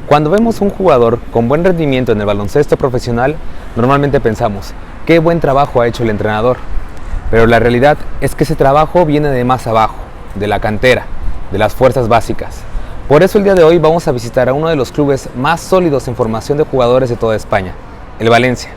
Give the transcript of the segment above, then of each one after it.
Cuando vemos un jugador con buen rendimiento en el baloncesto profesional, normalmente pensamos, qué buen trabajo ha hecho el entrenador. Pero la realidad es que ese trabajo viene de más abajo, de la cantera, de las fuerzas básicas. Por eso el día de hoy vamos a visitar a uno de los clubes más sólidos en formación de jugadores de toda España, el Valencia.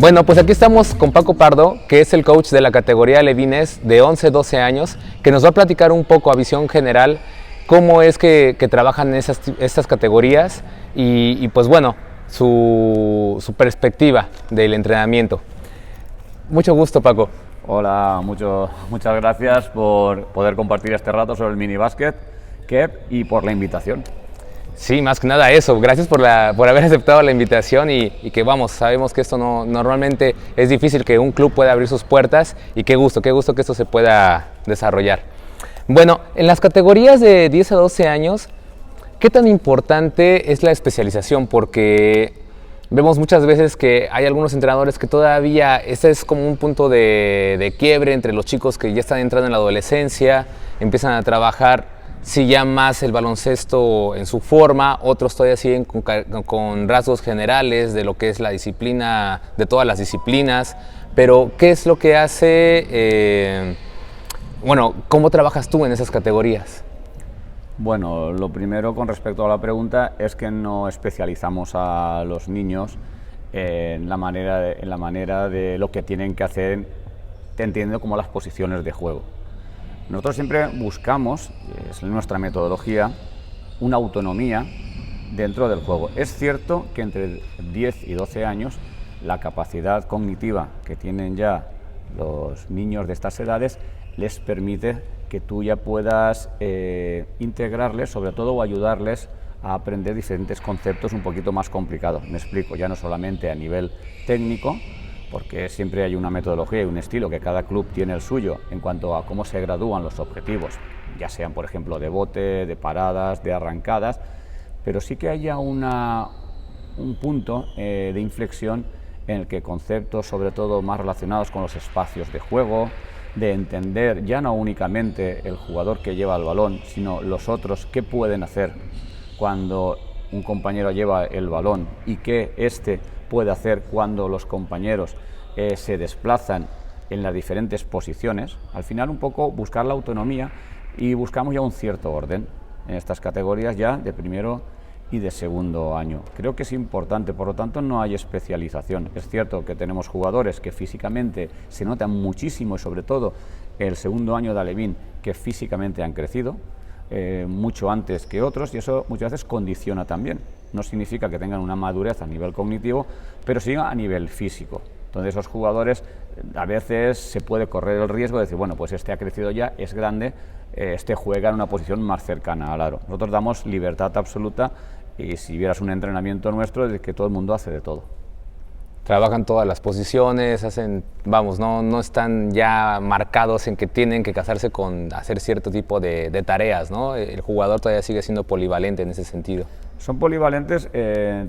Bueno, pues aquí estamos con Paco Pardo, que es el coach de la categoría Alevines de 11-12 años, que nos va a platicar un poco a visión general cómo es que trabajan estas categorías y pues bueno, su perspectiva del entrenamiento. Mucho gusto, Paco. Hola, muchas gracias por poder compartir este rato sobre el minibásquet y por la invitación. Sí, más que nada eso. Gracias por haber aceptado la invitación y que vamos, sabemos que esto normalmente es difícil que un club pueda abrir sus puertas y qué gusto que esto se pueda desarrollar. Bueno, en las categorías de 10 a 12 años, ¿qué tan importante es la especialización? Porque vemos muchas veces que hay algunos entrenadores que todavía, este es como un punto de quiebre entre los chicos que ya están entrando en la adolescencia, empiezan a trabajar sí ya más el baloncesto en su forma, otros todavía siguen con rasgos generales de lo que es la disciplina, de todas las disciplinas, pero ¿qué es lo que hace, cómo trabajas tú en esas categorías? Bueno, lo primero con respecto a la pregunta es que no especializamos a los niños en la manera de lo que tienen que hacer, entendiendo como las posiciones de juego. Nosotros siempre buscamos, es nuestra metodología, una autonomía dentro del juego. Es cierto que entre 10 y 12 años la capacidad cognitiva que tienen ya los niños de estas edades les permite que tú ya puedas integrarles, sobre todo, o ayudarles a aprender diferentes conceptos un poquito más complicados. Me explico, ya no solamente a nivel técnico, porque siempre hay una metodología y un estilo, que cada club tiene el suyo en cuanto a cómo se gradúan los objetivos, ya sean, por ejemplo, de bote, de paradas, de arrancadas, pero sí que haya un punto de inflexión en el que conceptos, sobre todo más relacionados con los espacios de juego, de entender ya no únicamente el jugador que lleva el balón, sino los otros qué pueden hacer cuando un compañero lleva el balón y qué éste puede hacer cuando los compañeros se desplazan en las diferentes posiciones. Al final un poco buscar la autonomía y buscamos ya un cierto orden en estas categorías ya de primero y de segundo año. Creo que es importante, por lo tanto no hay especialización. Es cierto que tenemos jugadores que físicamente se notan muchísimo y sobre todo el segundo año de Alevín que físicamente han crecido mucho antes que otros y eso muchas veces condiciona también. No significa que tengan una madurez a nivel cognitivo, pero sí a nivel físico. Entonces esos jugadores a veces se puede correr el riesgo de decir, bueno, pues este ha crecido ya, es grande, este juega en una posición más cercana al aro. Nosotros damos libertad absoluta y si vieras un entrenamiento nuestro es que todo el mundo hace de todo. Trabajan todas las posiciones, no están ya marcados en que tienen que casarse con hacer cierto tipo de tareas, ¿no? El jugador todavía sigue siendo polivalente en ese sentido. Son polivalentes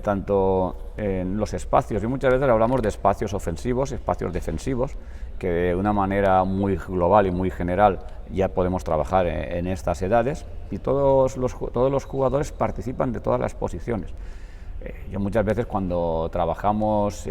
tanto en los espacios, y muchas veces hablamos de espacios ofensivos, espacios defensivos, que de una manera muy global y muy general ya podemos trabajar en estas edades, y todos los jugadores participan de todas las posiciones. Yo muchas veces cuando trabajamos,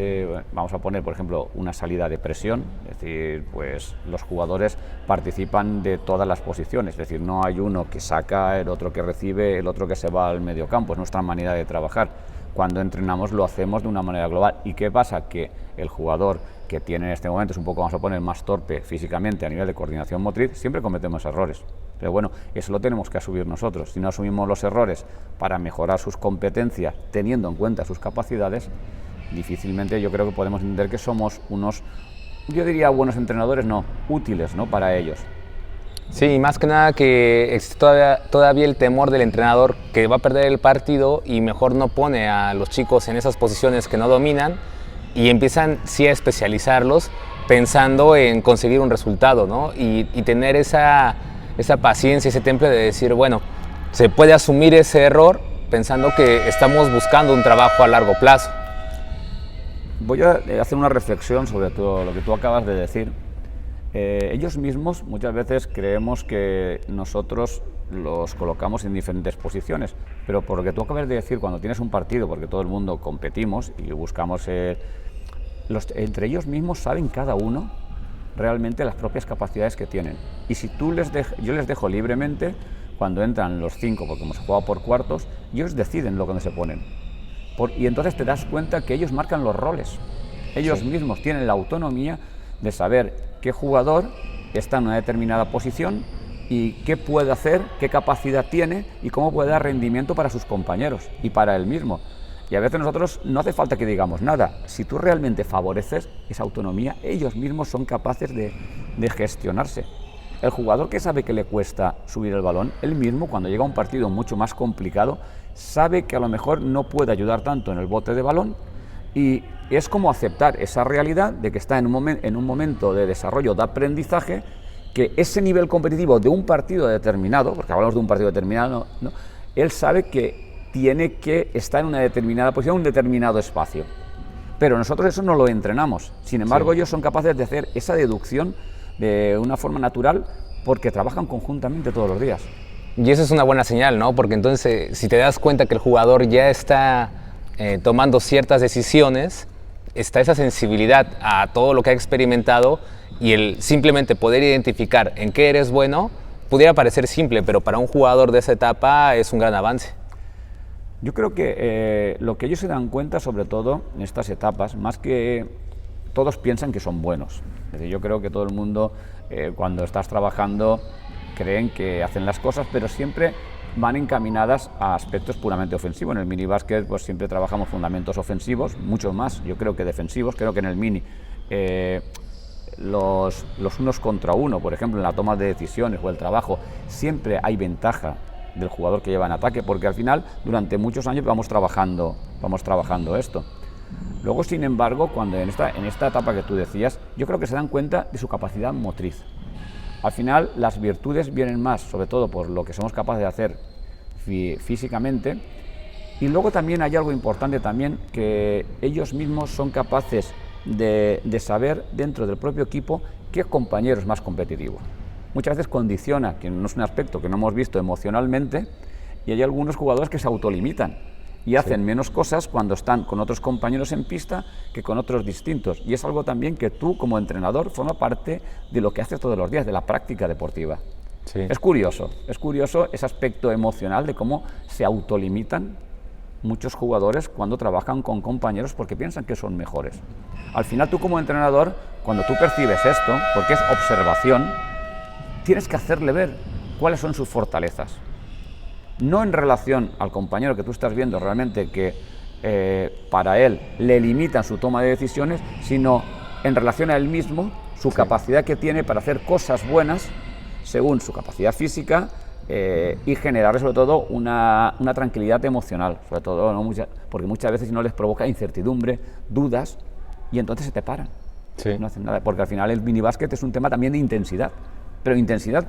vamos a poner por ejemplo una salida de presión, es decir, pues los jugadores participan de todas las posiciones, es decir, no hay uno que saca, el otro que recibe, el otro que se va al mediocampo, es nuestra manera de trabajar. cuando entrenamos lo hacemos de una manera global. ¿Y qué pasa? Que el jugador que tiene en este momento es un poco, vamos a poner, más torpe físicamente a nivel de coordinación motriz, siempre cometemos errores. Pero bueno, eso lo tenemos que asumir nosotros. Si no asumimos los errores para mejorar sus competencias, teniendo en cuenta sus capacidades, difícilmente yo creo que podemos entender que somos unos, yo diría buenos entrenadores, no, útiles, ¿no?, para ellos. Sí, más que nada que existe todavía el temor del entrenador que va a perder el partido y mejor no pone a los chicos en esas posiciones que no dominan y empiezan sí a especializarlos pensando en conseguir un resultado, ¿no? Y tener esa paciencia, ese temple de decir, bueno, se puede asumir ese error pensando que estamos buscando un trabajo a largo plazo. Voy a hacer una reflexión sobre todo lo que tú acabas de decir. Ellos mismos muchas veces creemos que nosotros los colocamos en diferentes posiciones, pero por lo que tú acabas de decir, cuando tienes un partido, porque todo el mundo competimos y buscamos, entre ellos mismos saben cada uno realmente las propias capacidades que tienen. Y si yo les dejo libremente, cuando entran los 5, porque hemos jugado por cuartos, ellos deciden lo que se ponen. Y entonces te das cuenta que ellos marcan los roles. Ellos mismos tienen la autonomía de saber qué jugador está en una determinada posición y qué puede hacer, qué capacidad tiene y cómo puede dar rendimiento para sus compañeros y para él mismo. Y a veces nosotros no hace falta que digamos nada. Si tú realmente favoreces esa autonomía, ellos mismos son capaces de gestionarse. El jugador que sabe que le cuesta subir el balón, él mismo, cuando llega a un partido mucho más complicado, sabe que a lo mejor no puede ayudar tanto en el bote de balón, y es como aceptar esa realidad de que está en un momento de desarrollo, de aprendizaje, que ese nivel competitivo de un partido determinado, porque hablamos de un partido determinado, ¿no?, él sabe que tiene que estar en una determinada posición, un determinado espacio. Pero nosotros eso no lo entrenamos. Sin embargo, ellos son capaces de hacer esa deducción de una forma natural porque trabajan conjuntamente todos los días. Y eso es una buena señal, ¿no? Porque entonces, si te das cuenta que el jugador ya está tomando ciertas decisiones, está esa sensibilidad a todo lo que ha experimentado y el simplemente poder identificar en qué eres bueno, pudiera parecer simple, pero para un jugador de esa etapa es un gran avance. Yo creo que lo que ellos se dan cuenta, sobre todo en estas etapas, más que todos piensan que son buenos. Es decir, yo creo que todo el mundo, cuando estás trabajando, creen que hacen las cosas, pero siempre van encaminadas a aspectos puramente ofensivos. En el minibásquet pues siempre trabajamos fundamentos ofensivos, mucho más, yo creo, que defensivos. Creo que en el mini los unos contra uno, por ejemplo, en la toma de decisiones o el trabajo, siempre hay ventaja del jugador que lleva en ataque, porque al final, durante muchos años vamos trabajando esto. Luego, sin embargo, cuando en esta etapa que tú decías, yo creo que se dan cuenta de su capacidad motriz. Al final, las virtudes vienen más, sobre todo por lo que somos capaces de hacer físicamente, y luego también hay algo importante también, que ellos mismos son capaces de saber dentro del propio equipo qué compañero es más competitivo. Muchas veces condiciona, que no es un aspecto que no hemos visto emocionalmente, y hay algunos jugadores que se autolimitan y hacen menos cosas cuando están con otros compañeros en pista que con otros distintos. Y es algo también que tú, como entrenador, forma parte de lo que haces todos los días, de la práctica deportiva. Sí. Es curioso ese aspecto emocional de cómo se autolimitan muchos jugadores cuando trabajan con compañeros porque piensan que son mejores. Al final, tú como entrenador, cuando tú percibes esto, porque es observación, tienes que hacerle ver cuáles son sus fortalezas. No en relación al compañero que tú estás viendo realmente que para él le limitan su toma de decisiones, sino en relación a él mismo, su capacidad que tiene para hacer cosas buenas según su capacidad física y generarle sobre todo una tranquilidad emocional, sobre todo, ¿no? Porque muchas veces no les provoca incertidumbre, dudas, y entonces se te paran. Sí. No hacen nada, porque al final el minibásquet es un tema también de intensidad, pero intensidad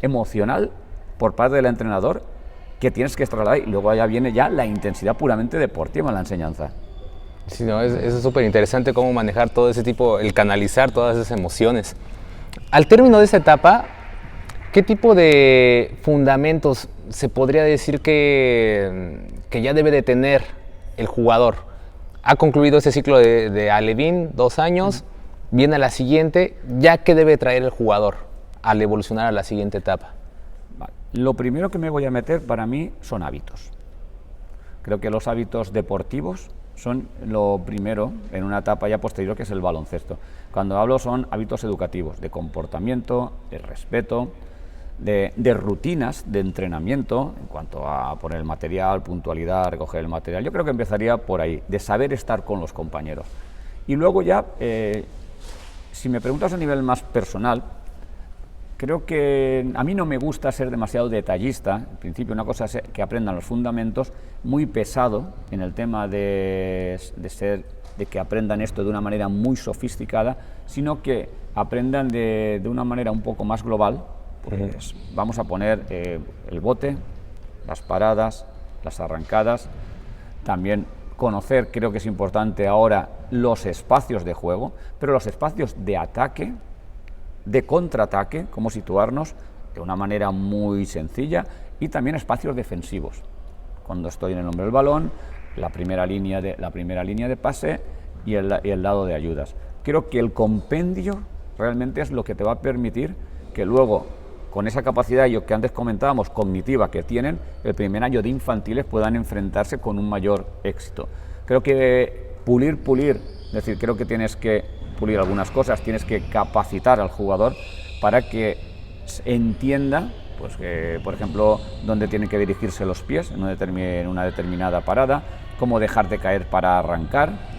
emocional por parte del entrenador, que tienes que trasladar, y luego allá viene ya la intensidad puramente deportiva en la enseñanza. Sí, no, eso es súper interesante, cómo manejar todo ese tipo, el canalizar todas esas emociones. Al término de esa etapa, ¿qué tipo de fundamentos se podría decir que ya debe de tener el jugador? Ha concluido ese ciclo de Alevín, 2 años, viene a la siguiente, ¿ya qué debe traer el jugador al evolucionar a la siguiente etapa? Lo primero que me voy a meter para mí son hábitos. Creo que los hábitos deportivos son lo primero en una etapa ya posterior, que es el baloncesto. Cuando hablo son hábitos educativos, de comportamiento, de respeto, de rutinas de entrenamiento en cuanto a poner el material, puntualidad, recoger el material. Yo creo que empezaría por ahí, de saber estar con los compañeros. Y luego ya, si me preguntas a nivel más personal, creo que a mí no me gusta ser demasiado detallista. En principio, una cosa es que aprendan los fundamentos, muy pesado en el tema de que aprendan esto de una manera muy sofisticada, sino que aprendan de una manera un poco más global. Pues vamos a poner el bote, las paradas, las arrancadas, también conocer, creo que es importante ahora, los espacios de juego, pero los espacios de ataque, de contraataque, cómo situarnos de una manera muy sencilla, y también espacios defensivos. Cuando estoy en el hombre del balón, la primera línea de pase y el lado de ayudas. Creo que el compendio realmente es lo que te va a permitir que luego, con esa capacidad que antes comentábamos, cognitiva que tienen, el primer año de infantiles puedan enfrentarse con un mayor éxito. Creo que pulir, es decir, creo que tienes que pulir algunas cosas, tienes que capacitar al jugador para que entienda, pues que, por ejemplo, dónde tienen que dirigirse los pies en una determinada parada, cómo dejar de caer para arrancar.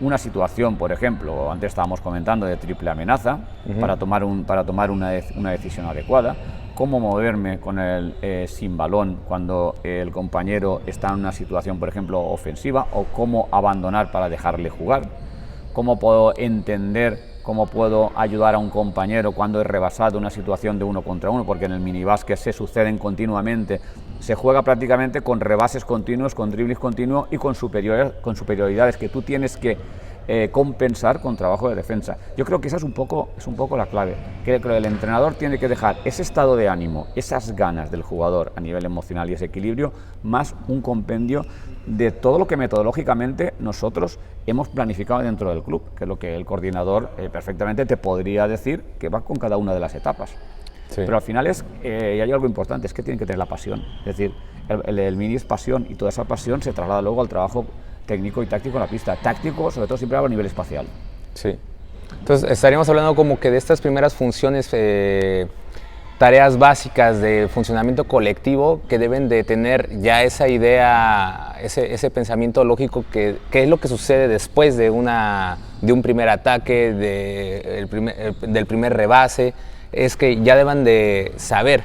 Una situación, por ejemplo, antes estábamos comentando de triple amenaza, para tomar una decisión adecuada, cómo moverme con sin balón cuando el compañero está en una situación, por ejemplo, ofensiva, o cómo abandonar para dejarle jugar, cómo puedo entender, cómo puedo ayudar a un compañero cuando he rebasado una situación de 1 contra 1, porque en el minibásquet se suceden continuamente. Se juega prácticamente con rebases continuos, con dribles continuos y con superioridades que tú tienes que compensar con trabajo de defensa. Yo creo que esa es un poco la clave. Creo que el entrenador tiene que dejar ese estado de ánimo, esas ganas del jugador a nivel emocional y ese equilibrio, más un compendio de todo lo que metodológicamente nosotros hemos planificado dentro del club, que es lo que el coordinador perfectamente te podría decir que va con cada una de las etapas. Sí. Pero al final y hay algo importante, es que tienen que tener la pasión. Es decir, el mini es pasión, y toda esa pasión se traslada luego al trabajo técnico y táctico en la pista. Táctico, sobre todo, siempre a nivel espacial. Sí. Entonces, estaríamos hablando como que de estas primeras funciones, tareas básicas de funcionamiento colectivo, que deben de tener ya esa idea, ese pensamiento lógico, que es lo que sucede después de un primer ataque, del primer rebase. Es que ya deban de saber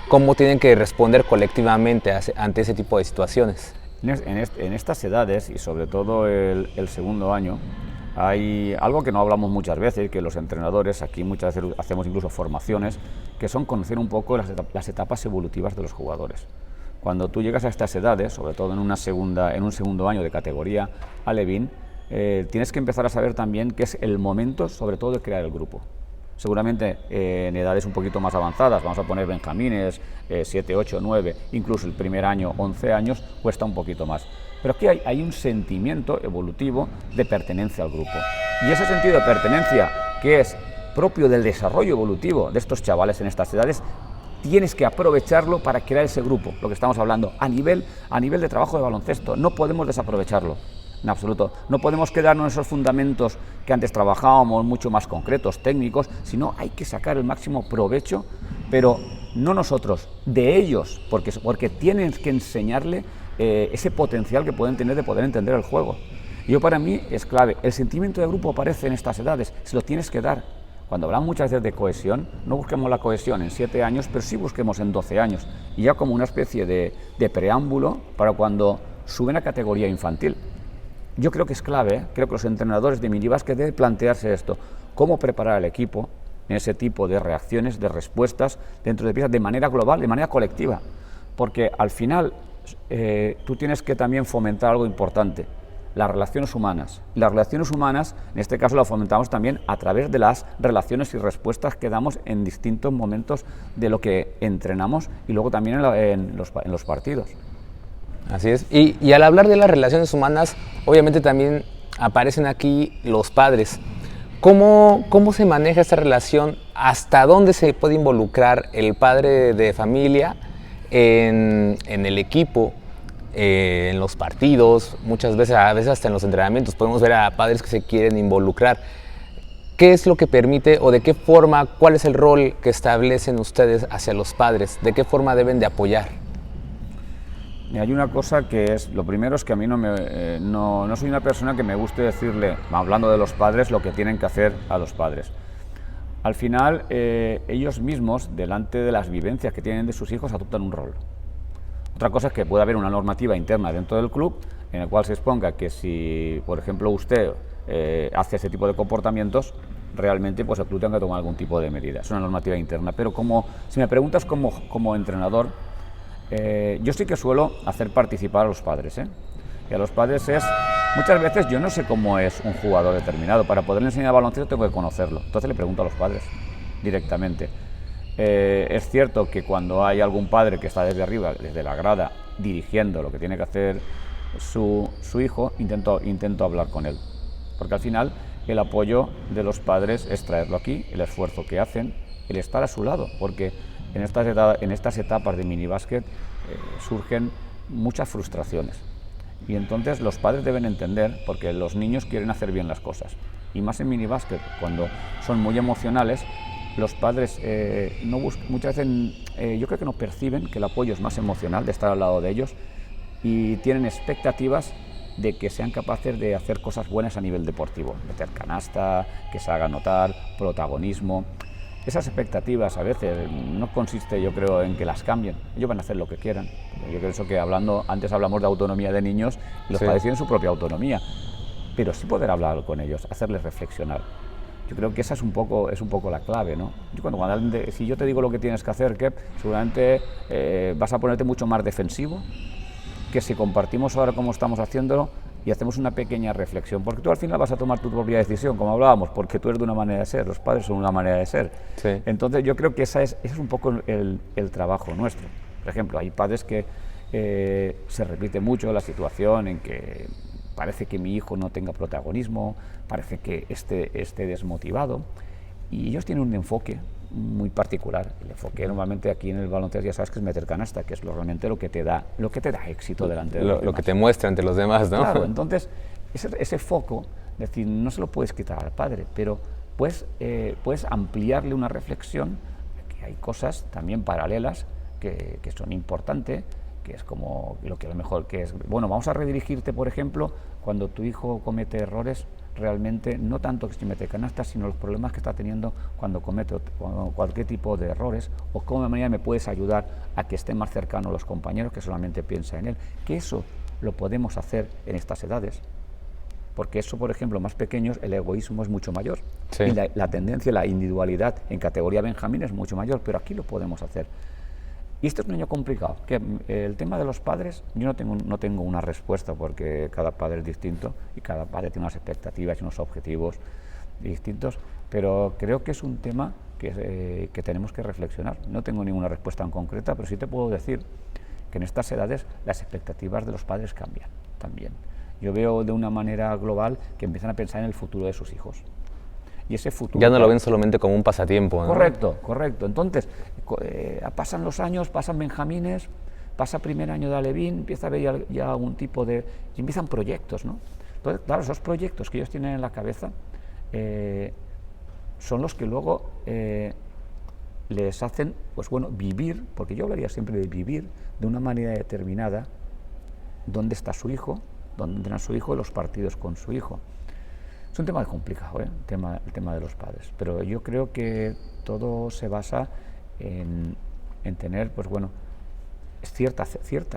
cómo tienen que responder colectivamente ante ese tipo de situaciones. En estas edades, y sobre todo el segundo año, hay algo que no hablamos muchas veces, que los entrenadores aquí muchas veces hacemos incluso formaciones, que son conocer un poco las etapas evolutivas de los jugadores. Cuando tú llegas a estas edades, sobre todo en un segundo año de categoría alevín, tienes que empezar a saber también que es el momento, sobre todo, de crear el grupo. Seguramente en edades un poquito más avanzadas, vamos a poner benjamines, 7, 8, 9, incluso el primer año, 11 años, cuesta un poquito más. Pero aquí hay un sentimiento evolutivo de pertenencia al grupo. Y ese sentido de pertenencia, que es propio del desarrollo evolutivo de estos chavales en estas edades, tienes que aprovecharlo para crear ese grupo, lo que estamos hablando, a nivel de trabajo de baloncesto. No podemos desaprovecharlo. En absoluto. No podemos quedarnos en esos fundamentos que antes trabajábamos, mucho más concretos, técnicos, sino hay que sacar el máximo provecho, pero no nosotros, de ellos, porque tienes que enseñarle ese potencial que pueden tener de poder entender el juego. Y para mí es clave. El sentimiento de grupo aparece en estas edades, se lo tienes que dar. Cuando hablamos muchas veces de cohesión, no busquemos la cohesión en 7 años, pero sí busquemos en 12 años, y ya como una especie de preámbulo para cuando suben a categoría infantil. Yo creo que es clave, creo que los entrenadores de minibásquet deben plantearse esto, cómo preparar al equipo en ese tipo de reacciones, de respuestas dentro de piezas, de manera global, de manera colectiva, porque al final tú tienes que también fomentar algo importante, las relaciones humanas. Las relaciones humanas, en este caso, las fomentamos también a través de las relaciones y respuestas que damos en distintos momentos de lo que entrenamos y luego también en los partidos. Así es. Y al hablar de las relaciones humanas, obviamente también aparecen aquí los padres. ¿Cómo se maneja esta relación? ¿Hasta dónde se puede involucrar el padre de familia en el equipo? en los partidos, muchas veces, a veces hasta en los entrenamientos, podemos ver a padres que se quieren involucrar. ¿Qué es lo que permite o de qué forma, cuál es el rol que establecen ustedes hacia los padres? ¿De qué forma deben de apoyar? Hay una cosa que es, lo primero es que a mí no soy una persona que me guste decirle, hablando de los padres, lo que tienen que hacer a los padres. Al final, ellos mismos, delante de las vivencias que tienen de sus hijos, adoptan un rol. Otra cosa es que pueda haber una normativa interna dentro del club en el cual se exponga que si, por ejemplo, usted hace ese tipo de comportamientos, realmente pues el club tenga que tomar algún tipo de medida. Es una normativa interna. Pero si me preguntas como entrenador, yo sí que suelo hacer participar a los padres. Y a los padres muchas veces yo no sé cómo es un jugador determinado. Para poderle enseñar baloncesto tengo que conocerlo. Entonces le pregunto a los padres directamente. Es cierto que cuando hay algún padre que está desde arriba, desde la grada, dirigiendo lo que tiene que hacer su hijo, intento hablar con él. Porque al final el apoyo de los padres es traerlo aquí, el esfuerzo que hacen, el estar a su lado, porque en estas etapas de minibásquet surgen muchas frustraciones. Y entonces los padres deben entender, porque los niños quieren hacer bien las cosas. Y más en minibásquet, cuando son muy emocionales, los padres muchas veces yo creo que no perciben que el apoyo es más emocional, de estar al lado de ellos, y tienen expectativas de que sean capaces de hacer cosas buenas a nivel deportivo, meter canasta, que se haga notar, protagonismo. Esas expectativas a veces no consiste, yo creo, en que las cambien. Ellos van a hacer lo que quieran. Yo creo que antes hablamos de autonomía de niños y los padres tienen su propia autonomía, pero sí poder hablar con ellos, hacerles reflexionar. Yo creo que esa es un poco la clave, ¿no? Si yo te digo lo que tienes que hacer, Kep, seguramente vas a ponerte mucho más defensivo que si compartimos ahora cómo estamos haciéndolo y hacemos una pequeña reflexión, porque tú al final vas a tomar tu propia decisión, como hablábamos, porque tú eres de una manera de ser, los padres son una manera de ser. Sí. Entonces yo creo que ese es un poco el trabajo nuestro. Por ejemplo, hay padres que se repite mucho la situación en que parece que mi hijo no tenga protagonismo, parece que esté desmotivado, y ellos tienen un enfoque muy particular. El enfoque normalmente aquí en el baloncesto ya sabes que es meter canasta, que es realmente lo que te da éxito delante de los demás. Lo que te muestra ante los demás, ¿no? Claro, entonces ese foco, es decir, no se lo puedes quitar al padre, pero puedes ampliarle una reflexión, que hay cosas también paralelas que son importantes, que es como lo que a lo mejor que es, bueno, vamos a redirigirte, por ejemplo, cuando tu hijo comete errores, realmente no tanto que si mete canastas, sino los problemas que está teniendo cuando comete cualquier tipo de errores, o cómo de manera me puedes ayudar a que esté más cercano a los compañeros, que solamente piensa en él, que eso lo podemos hacer en estas edades, porque eso, por ejemplo, más pequeños, el egoísmo es mucho mayor, sí. Y la tendencia, la individualidad en categoría Benjamín es mucho mayor, pero aquí lo podemos hacer. Y esto es un año complicado, que el tema de los padres, yo no tengo una respuesta, porque cada padre es distinto y cada padre tiene unas expectativas y unos objetivos distintos, pero creo que es un tema que tenemos que reflexionar. No tengo ninguna respuesta en concreta, pero sí te puedo decir que en estas edades las expectativas de los padres cambian también. Yo veo de una manera global que empiezan a pensar en el futuro de sus hijos. Y ese futuro, ya no lo ven solamente como un pasatiempo, ¿no? Correcto. Entonces, pasan los años, pasan Benjamines, pasa primer año de Alevín, empieza a haber ya un tipo de... y empiezan proyectos, ¿no? Entonces, claro, esos proyectos que ellos tienen en la cabeza son los que luego les hacen, pues bueno, vivir, porque yo hablaría siempre de vivir de una manera determinada dónde está su hijo, dónde entrena su hijo y los partidos con su hijo. Es un tema complicado, el tema de los padres, pero yo creo que todo se basa en tener, pues bueno, cierta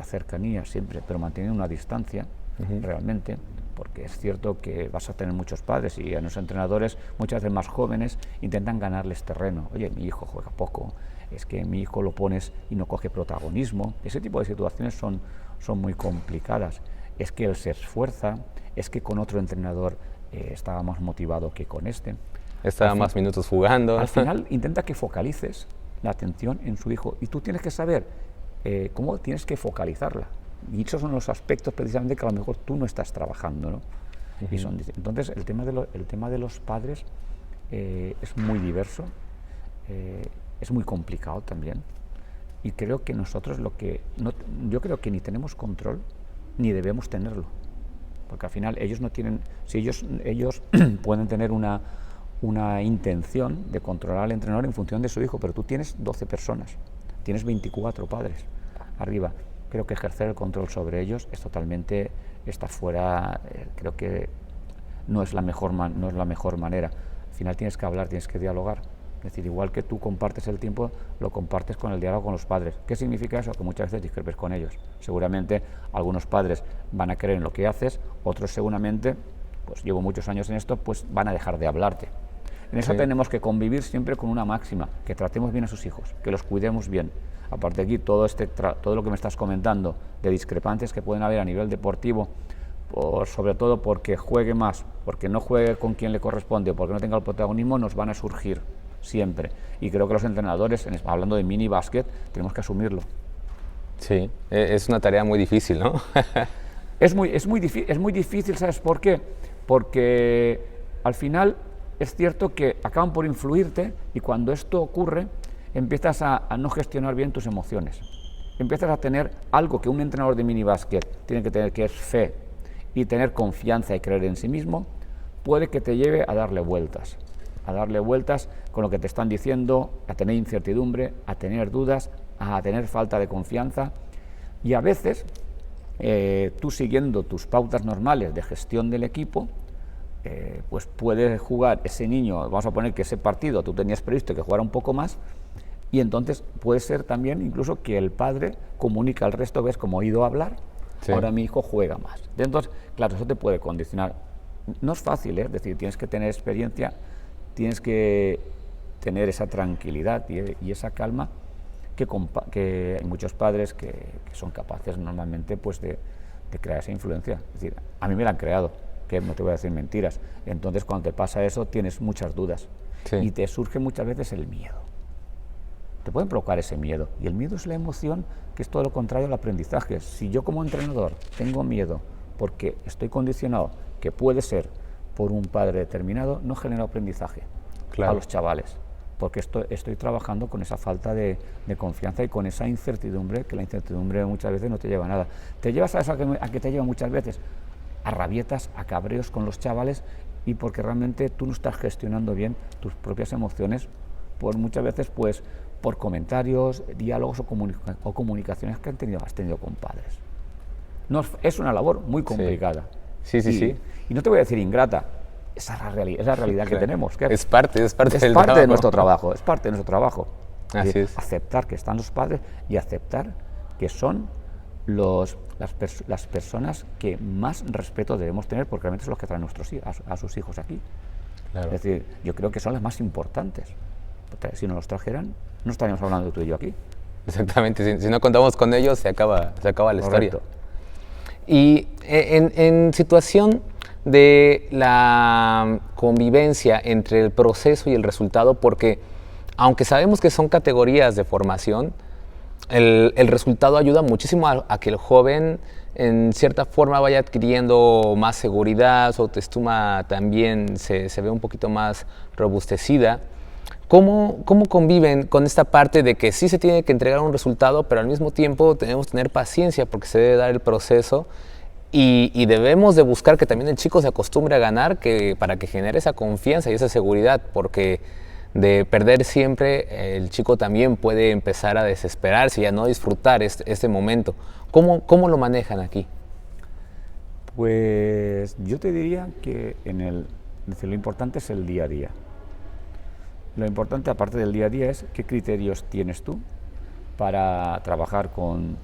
cercanía siempre, pero manteniendo una distancia realmente, porque es cierto que vas a tener muchos padres y a los entrenadores, muchas veces más jóvenes, intentan ganarles terreno. Oye, mi hijo juega poco, es que mi hijo lo pones y no coge protagonismo. Ese tipo de situaciones son muy complicadas. Es que él se esfuerza, es que con otro entrenador estaba más motivado que con este. Estaba más minutos jugando. Al final intenta que focalices la atención en su hijo y tú tienes que saber cómo tienes que focalizarla. Y esos son los aspectos precisamente que a lo mejor tú no estás trabajando, ¿no? Y entonces el tema de los padres es muy diverso, es muy complicado también. Y creo que nosotros yo creo que ni tenemos control ni debemos tenerlo, porque al final ellos no tienen, si ellos pueden tener una intención de controlar al entrenador en función de su hijo, pero tú tienes 12 personas, tienes 24 padres arriba. Creo que ejercer el control sobre ellos es totalmente, está fuera, creo que no es la mejor manera. Al final tienes que hablar, tienes que dialogar. Es decir, igual que tú compartes el tiempo, lo compartes con el diálogo con los padres. ¿Qué significa eso? Que muchas veces discrepes con ellos. Seguramente algunos padres van a creer en lo que haces, otros seguramente, pues llevo muchos años en esto, pues van a dejar de hablarte. En eso tenemos que convivir siempre con una máxima, que tratemos bien a sus hijos, que los cuidemos bien. Aparte de aquí, todo lo que me estás comentando de discrepancias que pueden haber a nivel deportivo, sobre todo porque juegue más, porque no juegue con quien le corresponde o porque no tenga el protagonismo, nos van a surgir siempre. Y creo que los entrenadores, hablando de mini básquet, tenemos que asumirlo. Sí, es una tarea muy difícil, ¿no? Es muy difícil, ¿sabes por qué? Porque al final es cierto que acaban por influirte y cuando esto ocurre empiezas a no gestionar bien tus emociones. Empiezas a tener algo que un entrenador de minibásquet tiene que tener, que es fe y tener confianza y creer en sí mismo, puede que te lleve a darle vueltas con lo que te están diciendo, a tener incertidumbre, a tener dudas, a tener falta de confianza y a veces tú siguiendo tus pautas normales de gestión del equipo, pues puede jugar ese niño, vamos a poner que ese partido tú tenías previsto que jugara un poco más y entonces puede ser también incluso que el padre comunica al resto, ves como he oído hablar, ahora mi hijo juega más. Entonces, claro, eso te puede condicionar. No es fácil, es decir, tienes que tener experiencia, tienes que tener esa tranquilidad y esa calma que hay muchos padres que son capaces normalmente pues de crear esa influencia. Es decir, a mí me la han creado, que no te voy a decir mentiras. Entonces, cuando te pasa eso, tienes muchas dudas y te surge muchas veces el miedo. Te pueden provocar ese miedo y el miedo es la emoción que es todo lo contrario al aprendizaje. Si yo como entrenador tengo miedo porque estoy condicionado, que puede ser por un padre determinado, no genero aprendizaje a los chavales, porque estoy trabajando con esa falta de confianza y con esa incertidumbre, que la incertidumbre muchas veces no te lleva a nada. Te llevas a qué te lleva muchas veces, a rabietas, a cabreos con los chavales y porque realmente tú no estás gestionando bien tus propias emociones, muchas veces pues por comentarios, diálogos o comunicaciones que has tenido con padres. Es una labor muy complicada. Sí. Y no te voy a decir ingrata, esa es la realidad que tenemos. Que es parte de nuestro trabajo, es parte de nuestro trabajo. Así es. Aceptar que están los padres y aceptar que son las personas que más respeto debemos tener, porque realmente son los que traen a sus hijos aquí. Claro. Es decir, yo creo que son las más importantes. Si no los trajeran, no estaríamos hablando de tú y yo aquí. Exactamente, si no contamos con ellos, se acaba la historia. Y en situación de la convivencia entre el proceso y el resultado, porque aunque sabemos que son categorías de formación, el resultado ayuda muchísimo a que el joven en cierta forma vaya adquiriendo más seguridad, su autoestima también se ve un poquito más robustecida. ¿Cómo conviven con esta parte de que sí se tiene que entregar un resultado, pero al mismo tiempo tenemos que tener paciencia porque se debe dar el proceso y debemos de buscar que también el chico se acostumbre a ganar para que genere esa confianza y esa seguridad, porque de perder siempre el chico también puede empezar a desesperarse y a no disfrutar este momento? ¿Cómo lo manejan aquí? Pues yo te diría que lo importante es el día a día. Lo importante, aparte del día a día, es qué criterios tienes tú para trabajar con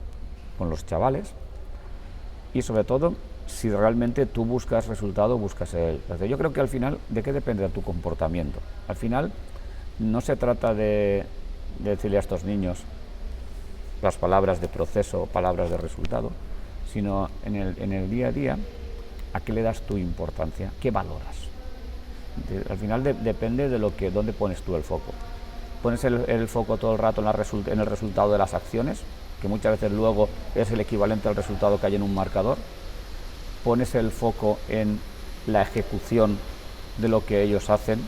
los chavales y, sobre todo, si realmente tú buscas resultado, buscas el... Yo creo que al final, ¿de qué depende tu comportamiento? Al final, no se trata de decirle a estos niños las palabras de proceso o palabras de resultado, sino en el día a día, ¿a qué le das tu importancia? ¿Qué valoras? Al final depende de dónde pones tú el foco. Pones el foco todo el rato en el resultado de las acciones, que muchas veces luego es el equivalente al resultado que hay en un marcador. Pones el foco en la ejecución de lo que ellos hacen.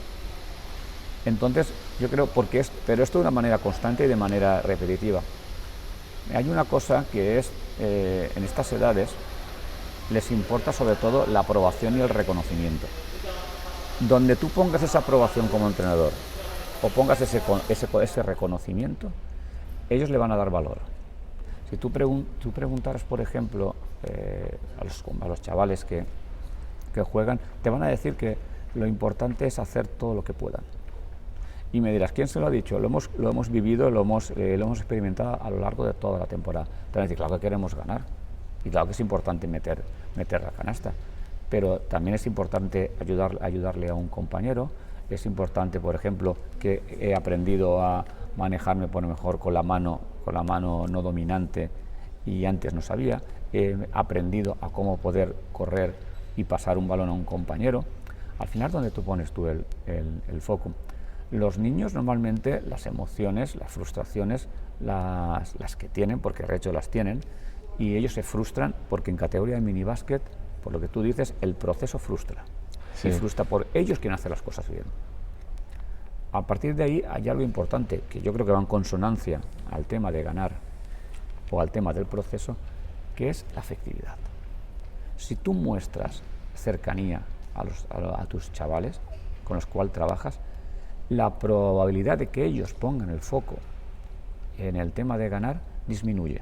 Entonces, yo creo, pero esto de una manera constante y de manera repetitiva. Hay una cosa que es, en estas edades, les importa sobre todo la aprobación y el reconocimiento. Donde tú pongas esa aprobación como entrenador o pongas ese reconocimiento, ellos le van a dar valor. Si tú preguntaras, por ejemplo, a los chavales que juegan, te van a decir que lo importante es hacer todo lo que puedan. Y me dirás, ¿quién se lo ha dicho? Lo hemos vivido, lo hemos experimentado a lo largo de toda la temporada. Te van a decir, claro que queremos ganar, y claro que es importante meter la canasta, pero también es importante ayudarle a un compañero. Es importante, por ejemplo, que he aprendido a manejarme por mejor con la mano no dominante y antes no sabía. He aprendido a cómo poder correr y pasar un balón a un compañero. Al final, ¿dónde tú pones tú el foco? Los niños normalmente las emociones, las frustraciones, las que tienen, porque de hecho las tienen, y ellos se frustran porque en categoría de minibásquet, por lo que tú dices, el proceso frustra. Sí. Y frustra por ellos quieren hacer las cosas bien. A partir de ahí hay algo importante que yo creo que va en consonancia al tema de ganar o al tema del proceso, que es la afectividad. Si tú muestras cercanía a tus chavales con los cuales trabajas, la probabilidad de que ellos pongan el foco en el tema de ganar disminuye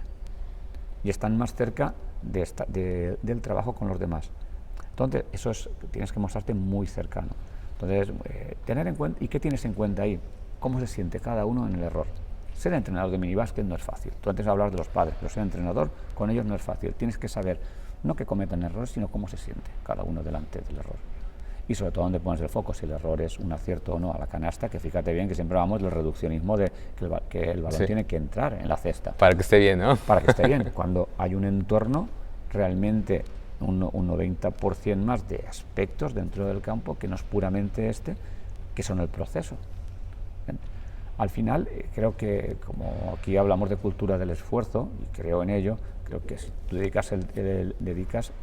y están más cerca del trabajo con los demás. Entonces, tienes que mostrarte muy cercano. Entonces, tener en cuenta, ¿y qué tienes en cuenta ahí? ¿Cómo se siente cada uno en el error? Ser entrenador de minibásquet no es fácil. Tú antes hablabas de los padres, pero ser entrenador con ellos no es fácil. Tienes que saber, no que cometan errores, sino cómo se siente cada uno delante del error. Y sobre todo dónde pones el foco, si el error es un acierto o no a la canasta, que fíjate bien que siempre hablamos del reduccionismo de que el balón sí. tiene que entrar en la cesta. Para que esté bien, ¿no? Para que esté bien. Cuando hay un entorno, realmente un 90% más de aspectos dentro del campo que no es puramente que son el proceso. ¿Bien? Al final, creo que como aquí hablamos de cultura del esfuerzo, y creo en ello, creo que si tú dedicas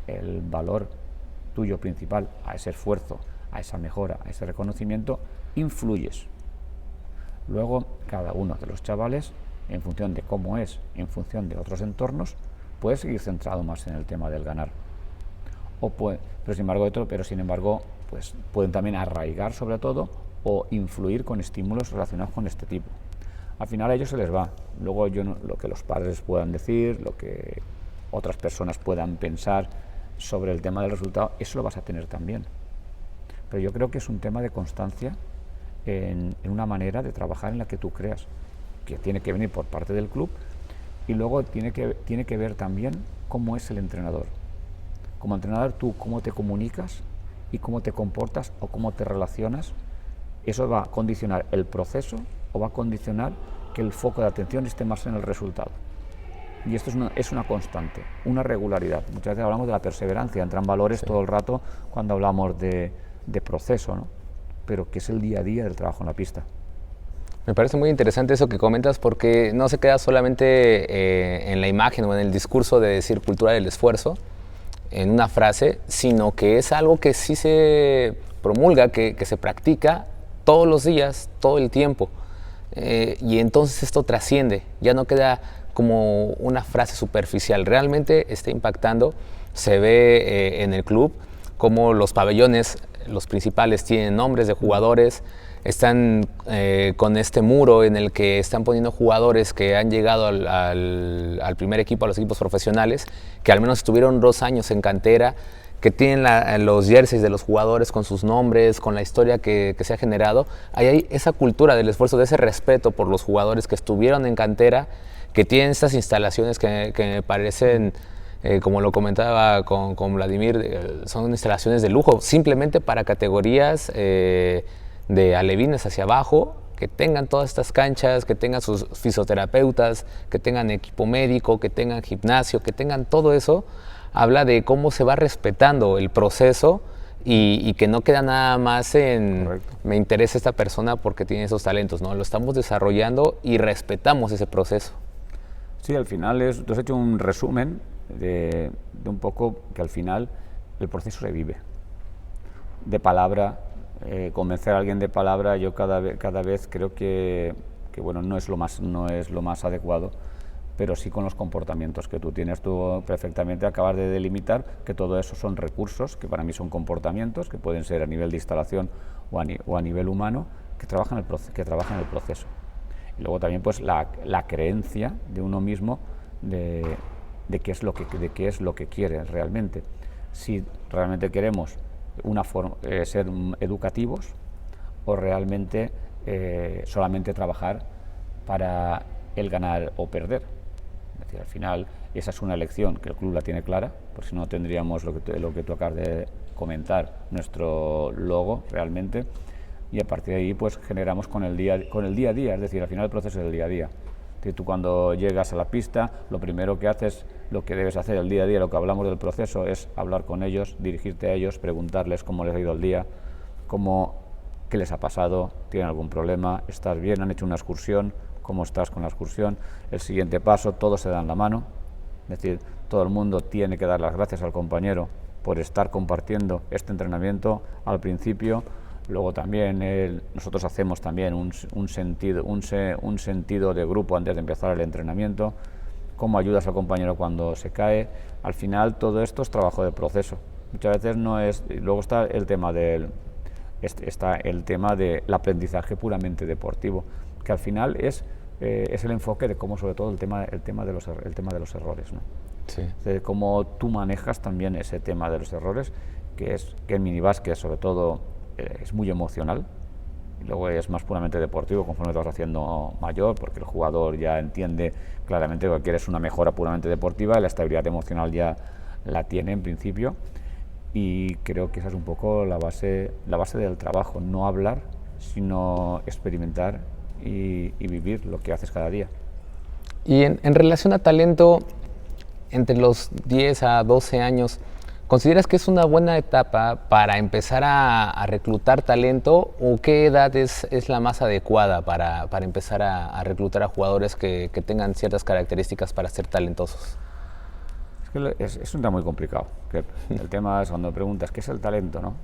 el valor tuyo principal a ese esfuerzo, a esa mejora, a ese reconocimiento, influyes. Luego, cada uno de los chavales, en función de cómo es, en función de otros entornos, puede seguir centrado más en el tema del ganar. Pero sin embargo, pues pueden también arraigar sobre todo o influir con estímulos relacionados con este tipo. Al final a ellos se les va. Luego lo que los padres puedan decir, lo que otras personas puedan pensar sobre el tema del resultado, eso lo vas a tener también. Pero yo creo que es un tema de constancia en una manera de trabajar en la que tú creas, que tiene que venir por parte del club, y luego tiene que ver también cómo es el entrenador. Como entrenador, tú cómo te comunicas y cómo te comportas o cómo te relacionas, eso va a condicionar el proceso o va a condicionar que el foco de atención esté más en el resultado. Y esto es una constante, una regularidad. Muchas veces hablamos de la perseverancia, entran valores sí. Todo el rato cuando hablamos de proceso, ¿no? Pero que es el día a día del trabajo en la pista. Me parece muy interesante eso que comentas, porque no se queda solamente en la imagen o en el discurso de decir cultura del esfuerzo, en una frase, sino que es algo que sí se promulga, que se practica todos los días, todo el tiempo. Y entonces esto trasciende, ya no queda como una frase superficial, realmente está impactando. Se ve en el club como los pabellones, los principales, tienen nombres de jugadores, están con este muro en el que están poniendo jugadores que han llegado al primer equipo, a los equipos profesionales, que al menos estuvieron 2 años en cantera, que tienen los jerseys de los jugadores con sus nombres, con la historia que se ha generado. Hay esa cultura del esfuerzo, de ese respeto por los jugadores que estuvieron en cantera, que tienen estas instalaciones que me parecen, como lo comentaba con Vladimir, son instalaciones de lujo, simplemente para categorías de alevines hacia abajo, que tengan todas estas canchas, que tengan sus fisioterapeutas, que tengan equipo médico, que tengan gimnasio, que tengan todo eso. Habla de cómo se va respetando el proceso y que no queda nada más en correcto. Me interesa esta persona porque tiene esos talentos, ¿no? Lo estamos desarrollando y respetamos ese proceso. Sí, al final tú has hecho un resumen de un poco que al final el proceso se vive. De palabra, convencer a alguien de palabra, yo cada vez creo que bueno, no es lo más adecuado, pero sí con los comportamientos que tú tienes. Tú perfectamente acabas de delimitar que todo eso son recursos, que para mí son comportamientos, que pueden ser a nivel de instalación o a nivel humano, que trabajan el proceso. Y luego también pues la creencia de uno mismo de qué es lo que quiere realmente. Si realmente queremos ser educativos o realmente solamente trabajar para el ganar o perder. Es decir, al final esa es una elección que el club la tiene clara, porque si no tendríamos lo que tú acabas de comentar, nuestro logo realmente, y a partir de ahí pues generamos con el día a día, es decir, al final el proceso es del día a día. Es decir, tú cuando llegas a la pista, lo primero que haces, lo que debes hacer el día a día, lo que hablamos del proceso, es hablar con ellos, dirigirte a ellos, preguntarles cómo les ha ido el día, qué les ha pasado, tienen algún problema, estás bien, han hecho una excursión, cómo estás con la excursión. El siguiente paso, todos se dan la mano, es decir, todo el mundo tiene que dar las gracias al compañero por estar compartiendo este entrenamiento al principio. Luego también nosotros hacemos también un sentido de grupo antes de empezar el entrenamiento, cómo ayudas al compañero cuando se cae. Al final todo esto es trabajo de proceso. Muchas veces no es. Luego está el tema del aprendizaje puramente deportivo, que al final es el enfoque de cómo, sobre todo, el tema de los errores, ¿no? Sí. De cómo tú manejas también ese tema de los errores, que en minibásquet sobre todo es muy emocional, y luego es más puramente deportivo conforme te vas haciendo mayor, porque el jugador ya entiende claramente que quieres una mejora puramente deportiva y la estabilidad emocional ya la tiene en principio, y creo que esa es un poco la base del trabajo, no hablar, sino experimentar y vivir lo que haces cada día. Y en relación a talento, entre los 10 a 12 años, ¿consideras que es una buena etapa para empezar a reclutar talento, o qué edad es la más adecuada para empezar a reclutar a jugadores que tengan ciertas características para ser talentosos? Es un tema muy complicado. El tema es cuando me preguntas qué es el talento, ¿no?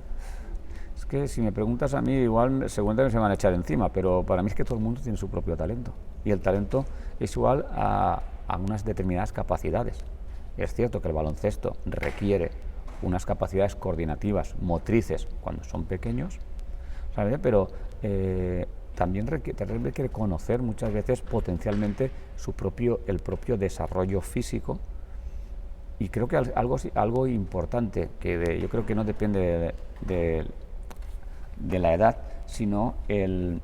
Es que si me preguntas a mí, igual seguramente se me van a echar encima, pero para mí es que todo el mundo tiene su propio talento, y el talento es igual a unas determinadas capacidades. Es cierto que el baloncesto requiere unas capacidades coordinativas, motrices, cuando son pequeños, ¿sabes? Pero también requiere conocer muchas veces potencialmente el propio desarrollo físico. Y creo que algo importante, que yo creo que no depende de la edad, sino el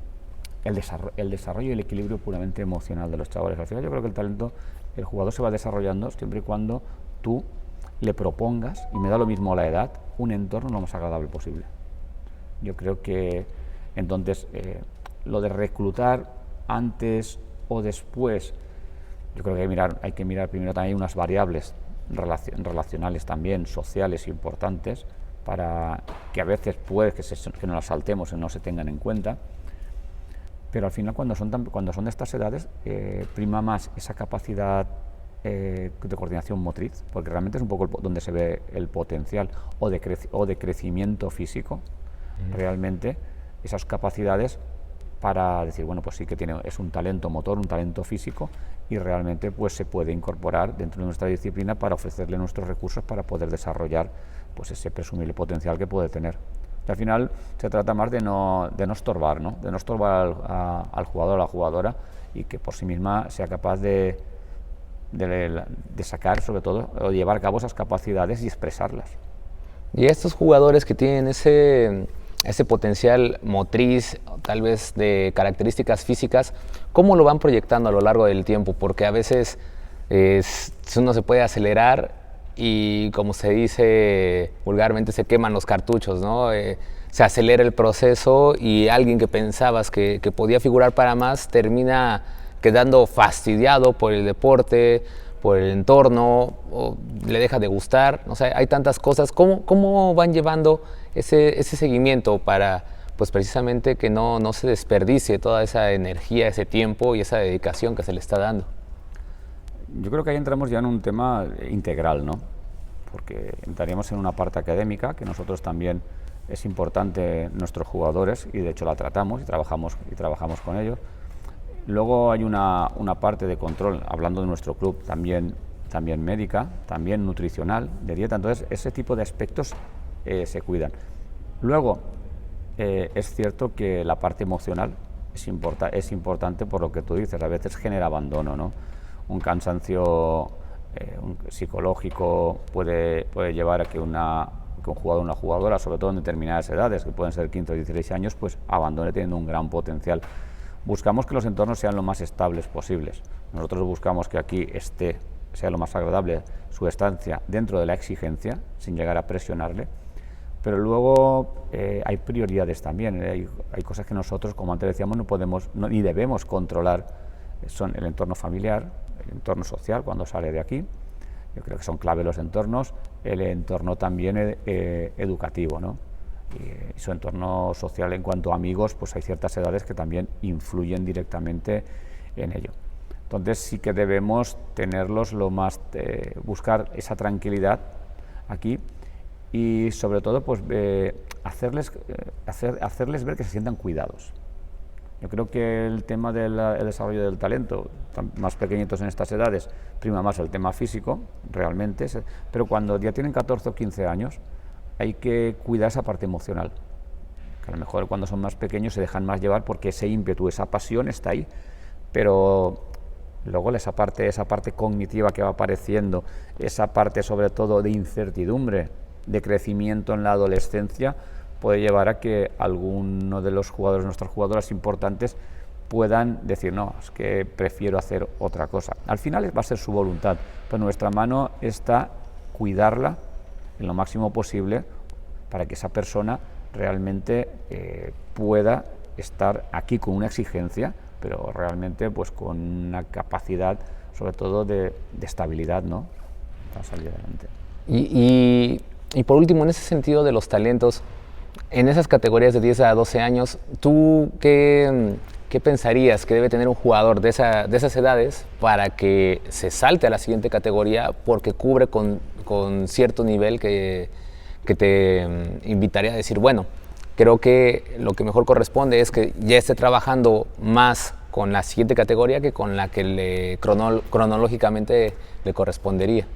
desarrollo y el equilibrio puramente emocional de los chavales. Al final yo creo que el jugador se va desarrollando siempre y cuando tú le propongas, y me da lo mismo la edad, un entorno lo más agradable posible. Yo creo que entonces lo de reclutar antes o después, yo creo que hay que mirar primero también unas variables relacionales también, sociales importantes, para que a veces puede que no las saltemos y no se tengan en cuenta, pero al final cuando son de estas edades prima más esa capacidad de coordinación motriz, porque realmente es un poco donde se ve el potencial o de crecimiento físico, realmente esas capacidades para decir, bueno, pues sí que es un talento motor, un talento físico, y realmente pues se puede incorporar dentro de nuestra disciplina para ofrecerle nuestros recursos para poder desarrollar pues ese presumible potencial que puede tener. Y al final se trata más de no estorbar, ¿no? De no estorbar al jugador o a la jugadora, y que por sí misma sea capaz de sacar, sobre todo, o llevar a cabo esas capacidades y expresarlas. Y estos jugadores que tienen ese potencial motriz, tal vez de características físicas, ¿cómo lo van proyectando a lo largo del tiempo? Porque a veces uno se puede acelerar y, como se dice vulgarmente, se queman los cartuchos, ¿no? Se acelera el proceso y alguien que pensabas que podía figurar para más termina quedando fastidiado por el deporte, por el entorno, o le deja de gustar. O sea, hay tantas cosas. ¿Cómo van llevando ese seguimiento para, pues, precisamente que no se desperdicie toda esa energía, ese tiempo y esa dedicación que se le está dando? Yo creo que ahí entramos ya en un tema integral, ¿no? Porque entraríamos en una parte académica, que nosotros también es importante nuestros jugadores, y de hecho la tratamos y trabajamos con ellos. Luego hay una parte de control, hablando de nuestro club, también médica, también nutricional, de dieta. Entonces, ese tipo de aspectos se cuidan. Luego, es cierto que la parte emocional es importante por lo que tú dices, a veces genera abandono, ¿no? Un cansancio psicológico puede llevar a que un jugador o una jugadora, sobre todo en determinadas edades, que pueden ser 15 o 16 años, pues abandone teniendo un gran potencial. Buscamos que los entornos sean lo más estables posibles. Nosotros buscamos que aquí sea lo más agradable su estancia dentro de la exigencia, sin llegar a presionarle. Pero luego hay prioridades también, hay cosas que nosotros, como antes decíamos, no podemos ni debemos controlar. Son el entorno familiar, el entorno social cuando sale de aquí. Yo creo que son clave los entornos, el entorno también educativo, ¿no? Y su entorno social en cuanto a amigos, pues hay ciertas edades que también influyen directamente en ello. Entonces sí que debemos tenerlos buscar esa tranquilidad aquí y sobre todo pues hacerles ver que se sientan cuidados. Yo creo que el tema del desarrollo del talento, más pequeñitos en estas edades, prima más el tema físico, realmente, pero cuando ya tienen 14 o 15 años, hay que cuidar esa parte emocional, que a lo mejor cuando son más pequeños se dejan más llevar porque ese ímpetu, esa pasión está ahí, pero luego esa parte cognitiva que va apareciendo, esa parte sobre todo de incertidumbre, de crecimiento en la adolescencia, puede llevar a que alguno de los jugadores, nuestras jugadoras importantes, puedan decir, no, es que prefiero hacer otra cosa. Al final va a ser su voluntad, pero en nuestra mano está cuidarla en lo máximo posible para que esa persona realmente pueda estar aquí con una exigencia, pero realmente pues con una capacidad sobre todo de estabilidad, ¿no?, para salir adelante. Y por último, en ese sentido de los talentos, en esas categorías de 10 a 12 años, ¿tú qué pensarías que debe tener un jugador de esas edades para que se salte a la siguiente categoría porque cubre con cierto nivel que te invitaría a decir, bueno, creo que lo que mejor corresponde es que ya esté trabajando más con la siguiente categoría que con la que cronológicamente le correspondería?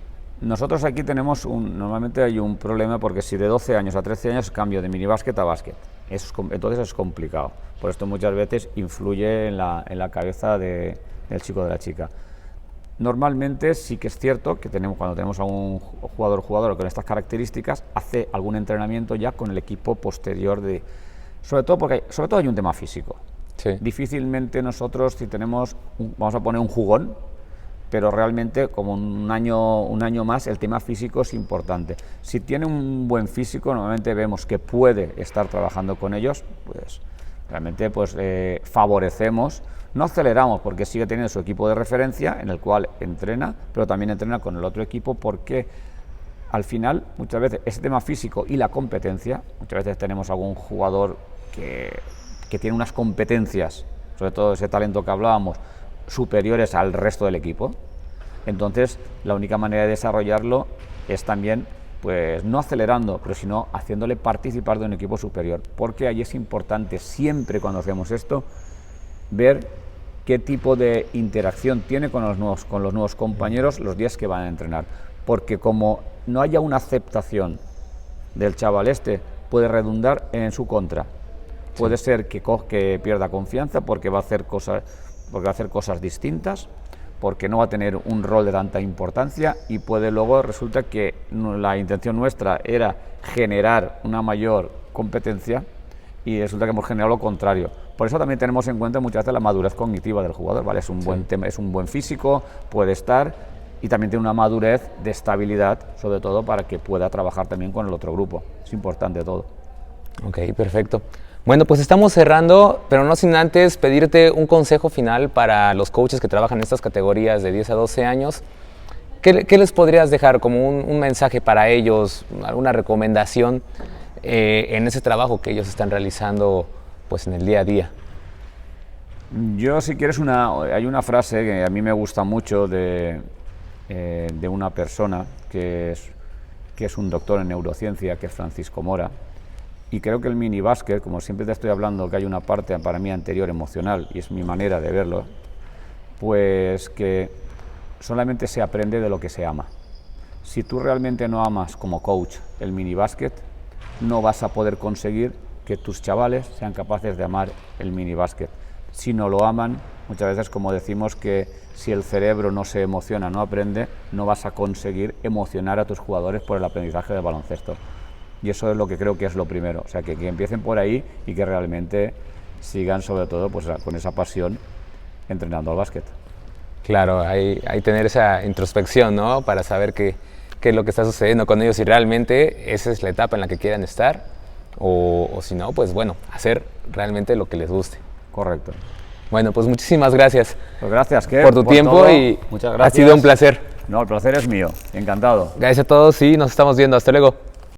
Nosotros aquí normalmente hay un problema porque si de 12 años a 13 años cambio de minibásquet a básquet, entonces es complicado. Por esto muchas veces influye en la cabeza del chico o de la chica. Normalmente sí que es cierto que cuando tenemos a un jugador o jugadora con estas características, hace algún entrenamiento ya con el equipo posterior sobre todo hay un tema físico. Sí. Difícilmente nosotros, si tenemos, vamos a poner un jugón, pero realmente como un año más el tema físico es importante. Si tiene un buen físico, normalmente vemos que puede estar trabajando con ellos, pues realmente pues favorecemos, no aceleramos porque sigue teniendo su equipo de referencia en el cual entrena, pero también entrena con el otro equipo porque al final muchas veces ese tema físico y la competencia, muchas veces tenemos algún jugador que tiene unas competencias, sobre todo ese talento que hablábamos, superiores al resto del equipo. Entonces la única manera de desarrollarlo es también pues no acelerando, pero sino haciéndole participar de un equipo superior, porque ahí es importante siempre cuando hacemos esto ver qué tipo de interacción tiene con los nuevos compañeros los días que van a entrenar, porque como no haya una aceptación del chaval puede redundar en su contra. Puede ser que pierda confianza porque va a hacer cosas distintas, porque no va a tener un rol de tanta importancia y luego resulta que la intención nuestra era generar una mayor competencia y resulta que hemos generado lo contrario. Por eso también tenemos en cuenta muchas veces la madurez cognitiva del jugador, ¿vale? Es un buen tema, es un buen físico, puede estar y también tiene una madurez de estabilidad, sobre todo para que pueda trabajar también con el otro grupo. Es importante todo. Ok, perfecto. Bueno, pues estamos cerrando, pero no sin antes pedirte un consejo final para los coaches que trabajan en estas categorías de 10 a 12 años. ¿Qué les podrías dejar como un mensaje para ellos, alguna recomendación en ese trabajo que ellos están realizando pues, en el día a día? Yo, si quieres, hay una frase que a mí me gusta mucho de una persona que es un doctor en neurociencia, que es Francisco Mora. Y creo que el minibásquet, como siempre te estoy hablando, que hay una parte para mí anterior emocional, y es mi manera de verlo, pues que solamente se aprende de lo que se ama. Si tú realmente no amas como coach el minibásquet, no vas a poder conseguir que tus chavales sean capaces de amar el minibásquet. Si no lo aman, muchas veces, como decimos, que si el cerebro no se emociona, no aprende, no vas a conseguir emocionar a tus jugadores por el aprendizaje del baloncesto. Y eso es lo que creo que es lo primero, o sea, que empiecen por ahí y que realmente sigan, sobre todo, pues con esa pasión entrenando al básquet. Claro, hay tener esa introspección, ¿no? Para saber qué es lo que está sucediendo con ellos y realmente esa es la etapa en la que quieran estar o si no, pues bueno, hacer realmente lo que les guste. Correcto. Bueno, pues muchísimas gracias. Pues gracias, Kev, por tu tiempo todo. Y muchas gracias. ha sido un placer. No, el placer es mío, encantado. Gracias a todos y nos estamos viendo. Hasta luego.